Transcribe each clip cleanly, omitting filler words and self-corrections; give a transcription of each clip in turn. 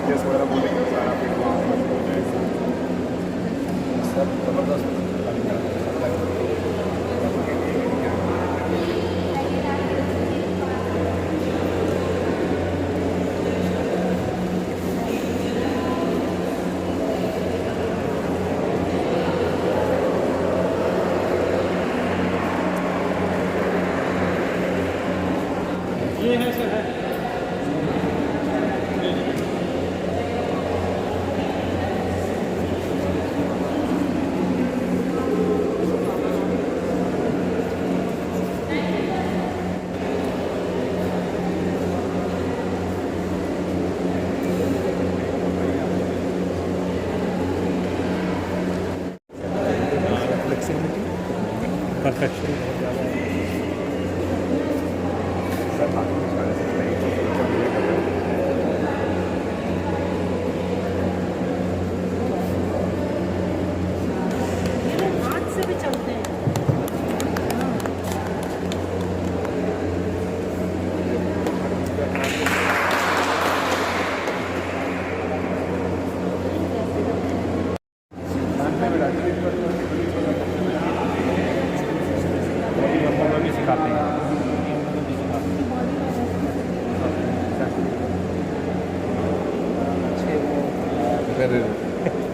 Stage वगैरह बोलेंगे सारा फिर वहाँ हो जाएगा सब ज़बरदस्त। ये है सर है। परफेक्शन हाथ से भी चलते हैं। भी सिखाते हैं।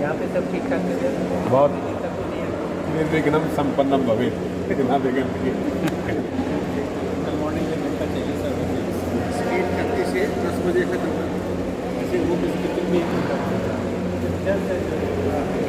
यहाँ पे सब ठीक ठाक है। बहुत निर्विघ्नं सम्पन्नं भवेत् इतना विघ्न मॉर्निंग में घंटा चाहिए सर्विस 8:30 से 10 बजे खत्म। ऐसे वो बिस्किट भी जल्द से जल्द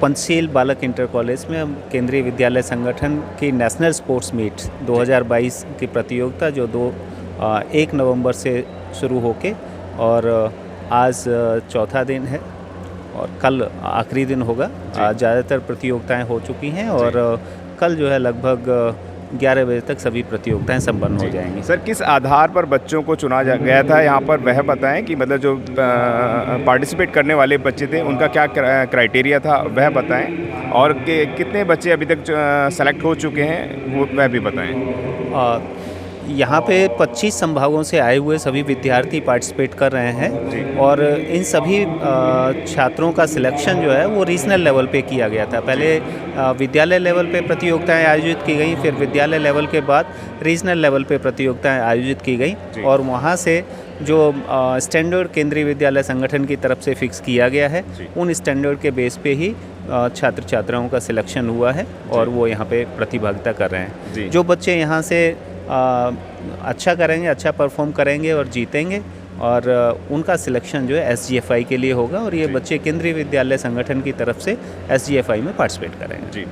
पंचशील बालक इंटर कॉलेज में हम केंद्रीय विद्यालय संगठन की नेशनल स्पोर्ट्स मीट 2022 की प्रतियोगिता जो 1 नवंबर से शुरू होके और आज चौथा दिन है और कल आखिरी दिन होगा। आज ज़्यादातर प्रतियोगिताएं हो चुकी हैं और कल जो है लगभग 11 बजे तक सभी प्रतियोगिताएं संपन्न हो जाएंगी। सर किस आधार पर बच्चों को चुना गया था यहाँ पर वह बताएं कि मतलब जो पार्टिसिपेट करने वाले बच्चे थे उनका क्या क्राइटेरिया था वह बताएं और कितने बच्चे अभी तक सेलेक्ट हो चुके हैं वो वह भी बताएं। यहाँ पे 25 संभागों से आए हुए सभी विद्यार्थी पार्टिसिपेट कर रहे हैं और इन सभी छात्रों का सिलेक्शन जो है वो रीजनल लेवल पे किया गया था। पहले विद्यालय लेवल पे प्रतियोगिताएं आयोजित की गई, फिर विद्यालय लेवल के बाद रीजनल लेवल पे प्रतियोगिताएं आयोजित की गई और वहाँ से जो स्टैंडर्ड केंद्रीय विद्यालय संगठन की तरफ से फिक्स किया गया है, जी। उन स्टैंडर्ड के बेस पे ही छात्र छात्राओं का सिलेक्शन हुआ है और वो यहाँ पे प्रतिभागिता कर रहे जी। हैं। जो बच्चे यहाँ से अच्छा करेंगे, अच्छा परफॉर्म करेंगे और जीतेंगे, और उनका सिलेक्शन जो है SGFI के लिए होगा, और ये जी। बच्चे केंद्रीय विद्यालय संगठन की तरफ से SGFI में पार्टिसिपेट करेंगे। जी।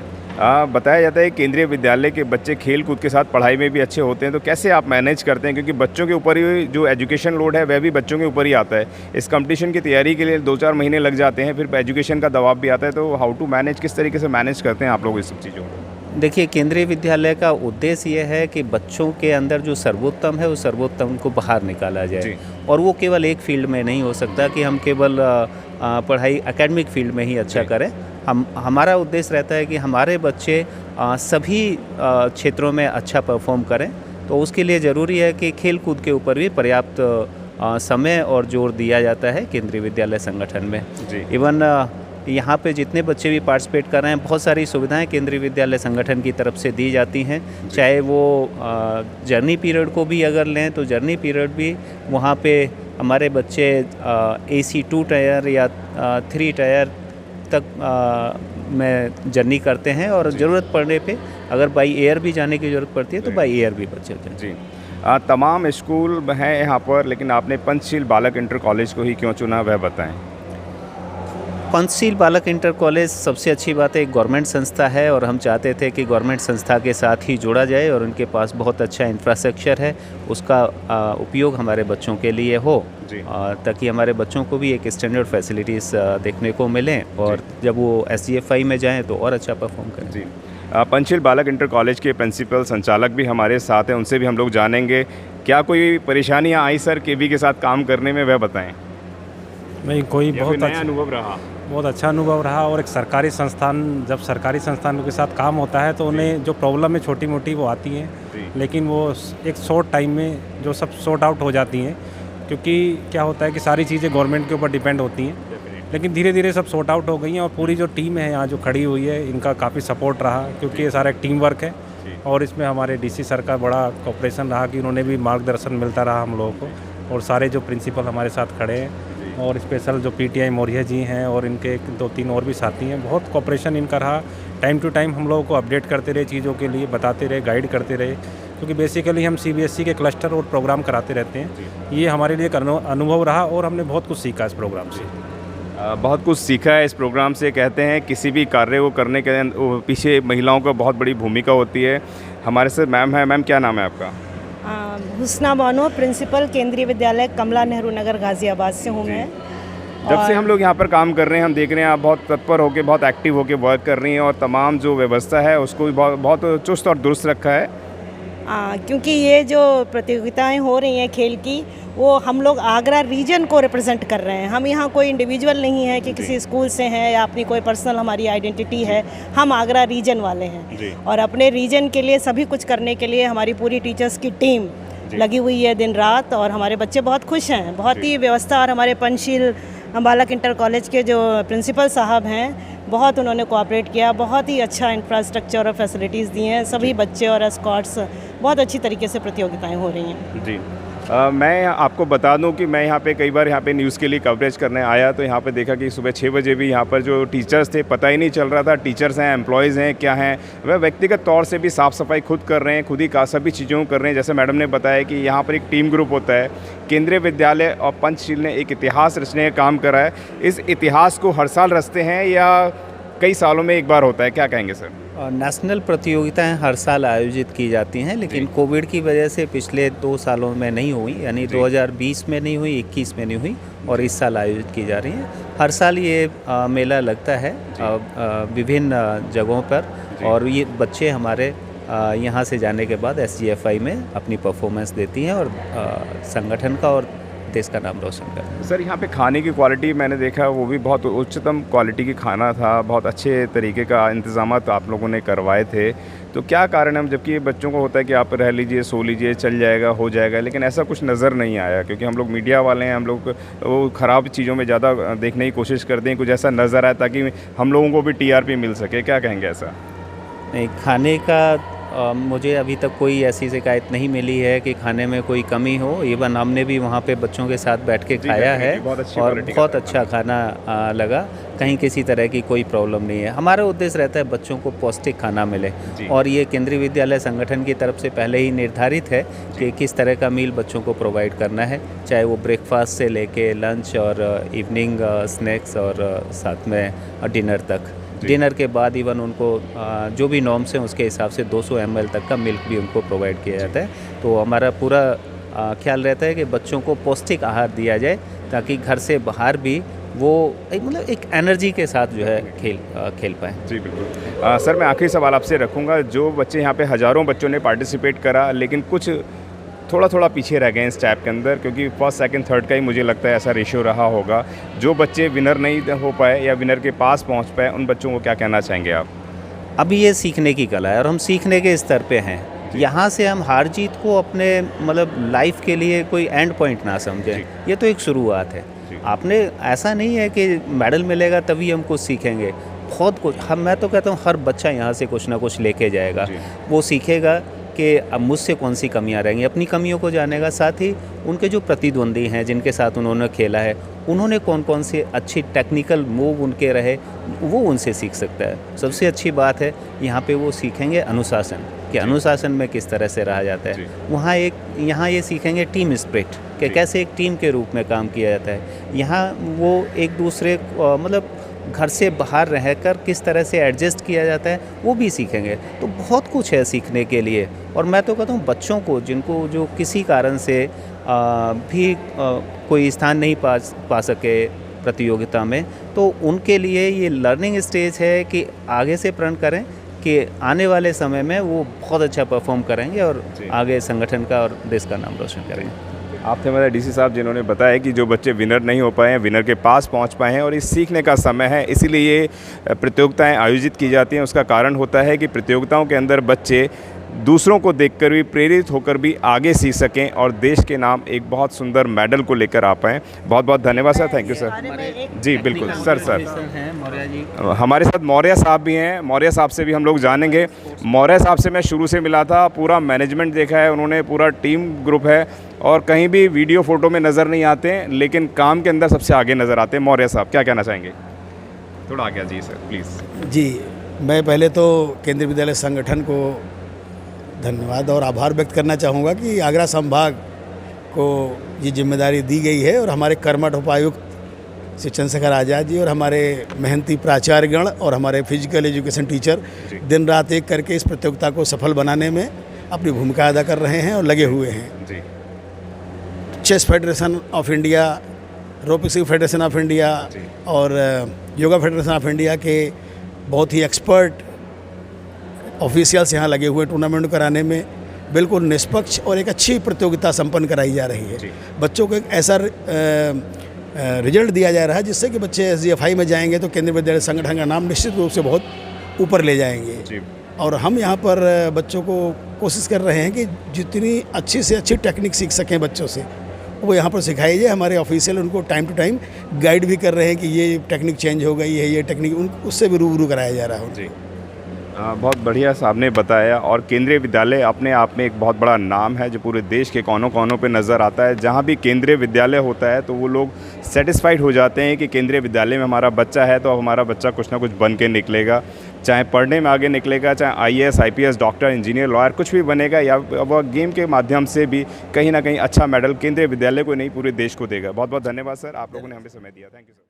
बताया जाता है केंद्रीय विद्यालय के बच्चे खेल कूद के साथ पढ़ाई में भी अच्छे होते हैं, तो कैसे आप मैनेज करते हैं? क्योंकि बच्चों के ऊपर ही जो एजुकेशन लोड है वह भी बच्चों के ऊपर ही आता है। इस कंपटीशन की तैयारी के लिए 2-4 महीने लग जाते हैं, फिर एजुकेशन का दबाव भी आता है, तो हाउ टू मैनेज, किस तरीके से मैनेज करते हैं आप लोग इस सब चीज़ों को? देखिए, केंद्रीय विद्यालय का उद्देश्य ये है कि बच्चों के अंदर जो सर्वोत्तम है उस सर्वोत्तम को बाहर निकाला जी। जाए, और वो केवल एक फील्ड में नहीं हो सकता कि हम केवल पढ़ाई एकेडमिक फील्ड में ही अच्छा जी। करें। हमारा उद्देश्य रहता है कि हमारे बच्चे सभी क्षेत्रों में अच्छा परफॉर्म करें, तो उसके लिए ज़रूरी है कि खेल कूद के ऊपर भी पर्याप्त समय और जोर दिया जाता है केंद्रीय विद्यालय संगठन में। जी। इवन यहाँ पे जितने बच्चे भी पार्टिसिपेट कर रहे हैं, बहुत सारी सुविधाएं केंद्रीय विद्यालय संगठन की तरफ से दी जाती हैं। चाहे वो जर्नी पीरियड को भी अगर लें तो जर्नी पीरियड भी वहाँ पे हमारे बच्चे AC 2 टायर या 3 टायर तक में जर्नी करते हैं, और ज़रूरत पड़ने पे अगर बाई एयर भी जाने की ज़रूरत पड़ती है तो बाई एयर भी बच्चे जाते हैं। जी। तमाम स्कूल हैं यहाँ पर, लेकिन आपने पंचशील बालक इंटर कॉलेज को ही क्यों चुना, वह बताएं। पंचशील बालक इंटर कॉलेज सबसे अच्छी बात है, एक गवर्नमेंट संस्था है, और हम चाहते थे कि गवर्नमेंट संस्था के साथ ही जोड़ा जाए, और उनके पास बहुत अच्छा इंफ्रास्ट्रक्चर है, उसका उपयोग हमारे बच्चों के लिए हो, जी। ताकि हमारे बच्चों को भी एक स्टैंडर्ड फैसिलिटीज़ देखने को मिलें, और जब वो SGFI में जाएं तो और अच्छा परफॉर्म करें। जी। पंचशील बालक इंटर कॉलेज के प्रिंसिपल संचालक भी हमारे साथ हैं, उनसे भी हम लोग जानेंगे क्या कोई परेशानियाँ आई सर केवी के साथ काम करने में, वह बताएं। नहीं, कोई या बहुत कोई नया अच्छा अनुभव रहा? बहुत अच्छा अनुभव रहा। और एक सरकारी संस्थान, जब सरकारी संस्थानों के साथ काम होता है तो उन्हें जो प्रॉब्लम है छोटी मोटी वो आती हैं, जी। लेकिन वो एक शॉर्ट टाइम में जो सब सॉर्ट आउट हो जाती हैं, क्योंकि क्या होता है कि सारी चीज़ें गवर्नमेंट के ऊपर डिपेंड होती हैं, लेकिन धीरे धीरे सब सॉर्ट आउट हो गई हैं। और पूरी जो टीम है यहाँ जो खड़ी हुई है, इनका काफ़ी सपोर्ट रहा, क्योंकि ये सारा एक टीम वर्क है, और इसमें हमारे DC सर का बड़ा कोऑपरेशन रहा कि उन्होंने भी मार्गदर्शन मिलता रहा हम लोगों को, और सारे जो प्रिंसिपल हमारे साथ खड़े हैं, और स्पेशल जो PTI मौर्य जी हैं और इनके 2-3 और भी साथी हैं, बहुत कोऑपरेशन इनका रहा। टाइम टू टाइम हम लोगों को अपडेट करते रहे, चीज़ों के लिए बताते रहे, गाइड करते रहे, क्योंकि बेसिकली हम CBSE के क्लस्टर और प्रोग्राम कराते रहते हैं। ये हमारे लिए एक अनुभव रहा, और हमने बहुत कुछ सीखा इस प्रोग्राम से। बहुत कुछ सीखा है इस प्रोग्राम से। कहते हैं किसी भी कार्य को करने के पीछे महिलाओं का बहुत बड़ी भूमिका होती है। हमारे साथ मैम है। मैम, क्या नाम है आपका? हुस्ना बानो, प्रिंसिपल केंद्रीय विद्यालय कमला नेहरू नगर गाज़ियाबाद से हूँ मैं। जब से हम लोग यहाँ पर काम कर रहे हैं, हम देख रहे हैं आप बहुत तत्पर होकर, बहुत एक्टिव होकर वर्क कर रही हैं, और तमाम जो व्यवस्था है उसको भी बहुत चुस्त और दुरुस्त रखा है। क्योंकि ये जो प्रतियोगिताएं हो रही हैं खेल की, वो हम लोग आगरा रीजन को रिप्रेजेंट कर रहे हैं। हम यहाँ कोई इंडिविजुअल नहीं है कि किसी स्कूल से हैं या अपनी कोई पर्सनल हमारी आइडेंटिटी है। हम आगरा रीजन वाले हैं, और अपने रीजन के लिए सभी कुछ करने के लिए हमारी पूरी टीचर्स की टीम लगी हुई है दिन रात, और हमारे बच्चे बहुत खुश हैं। बहुत ही व्यवस्था, और हमारे पंचशील बालक इंटर कॉलेज के जो प्रिंसिपल साहब हैं, बहुत उन्होंने कोऑपरेट किया, बहुत ही अच्छा इंफ्रास्ट्रक्चर और फैसिलिटीज़ दी हैं। सभी बच्चे और एस्कॉर्ट्स बहुत अच्छी तरीके से प्रतियोगिताएं हो रही हैं। जी। मैं आपको बता दूं कि मैं यहाँ पे कई बार यहाँ पे न्यूज़ के लिए कवरेज करने आया, तो यहाँ पे देखा कि सुबह 6 बजे भी यहाँ पर जो टीचर्स थे, पता ही नहीं चल रहा था टीचर्स हैं, एम्प्लॉयज़ हैं, क्या हैं। वह व्यक्तिगत तौर से भी साफ़ सफाई खुद कर रहे हैं, खुद ही का सभी चीज़ों को कर रहे हैं। जैसे मैडम ने बताया कि यहाँ पर एक टीम ग्रुप होता है। केंद्रीय विद्यालय और पंचशील ने एक इतिहास रचने का काम करा है। इस इतिहास को हर साल रचते हैं या कई सालों में एक बार होता है, क्या कहेंगे सर? नेशनल प्रतियोगिताएं हर साल आयोजित की जाती हैं, लेकिन कोविड की वजह से पिछले 2 सालों में नहीं हुई, यानी 2020 में नहीं हुई, 21 में नहीं हुई, और इस साल आयोजित की जा रही हैं। हर साल ये मेला लगता है विभिन्न जगहों पर, और ये बच्चे हमारे यहाँ से जाने के बाद SGFI में अपनी परफॉर्मेंस देती हैं, और संगठन का और देश का नाम रोशन कर। सर, यहाँ पे खाने की क्वालिटी मैंने देखा वो भी बहुत उच्चतम क्वालिटी की खाना था, बहुत अच्छे तरीके का इंतजाम आप लोगों ने करवाए थे। तो क्या कारण है, जबकि बच्चों को होता है कि आप रह लीजिए, सो लीजिए, चल जाएगा, हो जाएगा, लेकिन ऐसा कुछ नज़र नहीं आया? क्योंकि हम लोग मीडिया वाले हैं, हम लोग वो ख़राब चीज़ों में ज़्यादा देखने की कोशिश करते हैं, कुछ ऐसा नज़र आए ताकि हम लोगों को भी TRP मिल सके। क्या कहेंगे ऐसा? नहीं, खाने का मुझे अभी तक कोई ऐसी शिकायत नहीं मिली है कि खाने में कोई कमी हो। इवन हमने भी वहाँ पे बच्चों के साथ बैठ के खाया है और बहुत अच्छा खाना लगा। कहीं किसी तरह की कोई प्रॉब्लम नहीं है। हमारा उद्देश्य रहता है बच्चों को पौष्टिक खाना मिले और ये केंद्रीय विद्यालय संगठन की तरफ से पहले ही निर्धारित है कि किस तरह का मील बच्चों को प्रोवाइड करना है, चाहे वो ब्रेकफास्ट से लेके लंच और इवनिंग स्नैक्स और साथ में डिनर तक। डिनर के बाद इवन उनको जो भी नॉर्म्स हैं उसके हिसाब से 200 ml तक का मिल्क भी उनको प्रोवाइड किया जाता है। तो हमारा पूरा ख्याल रहता है कि बच्चों को पौष्टिक आहार दिया जाए ताकि घर से बाहर भी वो मतलब एक एनर्जी के साथ जो है खेल पाएँ। जी बिल्कुल। सर मैं आखिरी सवाल आपसे रखूँगा, जो बच्चे यहाँ पे हज़ारों बच्चों ने पार्टिसिपेट करा लेकिन कुछ थोड़ा पीछे रह गए इस टैप के अंदर, क्योंकि फर्स्ट सेकंड थर्ड का ही मुझे लगता है ऐसा रेशियो रहा होगा। जो बच्चे विनर नहीं हो पाए या विनर के पास पहुंच पाए, उन बच्चों को क्या कहना चाहेंगे आप? अभी ये सीखने की कला है और हम सीखने के स्तर पे हैं। यहाँ से हम हार जीत को अपने मतलब लाइफ के लिए कोई एंड पॉइंट ना समझें, ये तो एक शुरुआत है। आपने ऐसा नहीं है कि मेडल मिलेगा तभी हम कुछ सीखेंगे, बहुत कुछ मैं तो कहता हूँ हर बच्चा यहाँ से कुछ ना कुछ लेके जाएगा। वो सीखेगा कि अब मुझसे कौन सी कमियां रहेंगी, अपनी कमियों को जानेगा, साथ ही उनके जो प्रतिद्वंदी हैं जिनके साथ उन्होंने खेला है उन्होंने कौन कौन से अच्छी टेक्निकल मूव उनके रहे वो उनसे सीख सकता है। सबसे अच्छी बात है यहाँ पे वो सीखेंगे अनुशासन, कि अनुशासन में किस तरह से रहा जाता है। यहाँ ये सीखेंगे टीम स्पिरिट, कि कैसे एक टीम के रूप में काम किया जाता है। यहाँ वो एक दूसरे मतलब घर से बाहर रहकर किस तरह से एडजस्ट किया जाता है वो भी सीखेंगे। तो बहुत कुछ है सीखने के लिए और मैं तो कहता हूँ बच्चों को जिनको जो किसी कारण से भी कोई स्थान नहीं पा सके प्रतियोगिता में, तो उनके लिए ये लर्निंग स्टेज है कि आगे से प्रण करें कि आने वाले समय में वो बहुत अच्छा परफॉर्म करेंगे और आगे संगठन का और देश का नाम रोशन करेंगे। आप थे हमारे डीसी साहब जिन्होंने बताया कि जो बच्चे विनर नहीं हो पाए हैं विनर के पास पहुंच पाए हैं और इस सीखने का समय है, इसीलिए ये प्रतियोगिताएं आयोजित की जाती हैं। उसका कारण होता है कि प्रतियोगिताओं के अंदर बच्चे दूसरों को देखकर भी प्रेरित होकर भी आगे सीख सकें और देश के नाम एक बहुत सुंदर मेडल को लेकर आ पाएँ। बहुत बहुत धन्यवाद सर, थैंक यू सर। जी बिल्कुल सर हमारे साथ मौर्य साहब भी हैं, मौर्य साहब से भी हम लोग जानेंगे। मौर्य साहब से मैं शुरू से मिला था, पूरा मैनेजमेंट देखा है उन्होंने, पूरा टीम ग्रुप है और कहीं भी वीडियो फोटो में नज़र नहीं आते हैं लेकिन काम के अंदर सबसे आगे नज़र आते हैं। मौर्य साहब क्या कहना चाहेंगे? थोड़ा आगे जी सर प्लीज़। जी मैं पहले तो केंद्रीय विद्यालय संगठन को धन्यवाद और आभार व्यक्त करना चाहूँगा कि आगरा संभाग को ये जिम्मेदारी दी गई है और हमारे कर्मठ उपायुक्त श्री चंद्रशेखर आज़ाद जी और हमारे मेहनती प्राचार्यगण और हमारे फिजिकल एजुकेशन टीचर दिन रात एक करके इस प्रतियोगिता को सफल बनाने में अपनी भूमिका अदा कर रहे हैं और लगे हुए हैं। Chess federation of India, robotics federation of India और योगा फेडरेशन ऑफ इंडिया के बहुत ही एक्सपर्ट ऑफिशियल्स यहाँ लगे हुए टूर्नामेंट कराने में। बिल्कुल निष्पक्ष और एक अच्छी प्रतियोगिता संपन्न कराई जा रही है। बच्चों को एक ऐसा रिजल्ट दिया जा रहा है जिससे कि बच्चे SGFI में जाएंगे तो केंद्रीय विद्यालय संगठन का नाम निश्चित रूप से बहुत ऊपर ले जाएंगे। और हम यहाँ पर बच्चों को कोशिश कर रहे हैं कि जितनी अच्छी से अच्छी टेक्निक सीख सकें बच्चों से वो यहाँ पर सिखाई जाए। हमारे ऑफिशियल उनको टाइम टू टाइम गाइड भी कर रहे हैं कि ये टेक्निक चेंज हो गई है, ये टेक्निक उससे भी रूबरू कराया जा रहा है। जी बहुत बढ़िया साहब ने बताया। और केंद्रीय विद्यालय अपने आप में एक बहुत बड़ा नाम है जो पूरे देश के कोनों कोनों पे नज़र आता है। जहाँ भी केंद्रीय विद्यालय होता है तो वो लोग सेटिस्फाइड हो जाते हैं कि केंद्रीय विद्यालय में हमारा बच्चा है तो अब हमारा बच्चा कुछ ना कुछ बन के निकलेगा, चाहे पढ़ने में आगे निकलेगा, चाहे IAS IPS doctor engineer lawyer कुछ भी बनेगा, या वह गेम के माध्यम से भी कहीं ना कहीं अच्छा मेडल केंद्रीय विद्यालय को नहीं पूरे देश को देगा। बहुत बहुत धन्यवाद सर, आप लोगों ने हमें समय दिया। Thank you sir.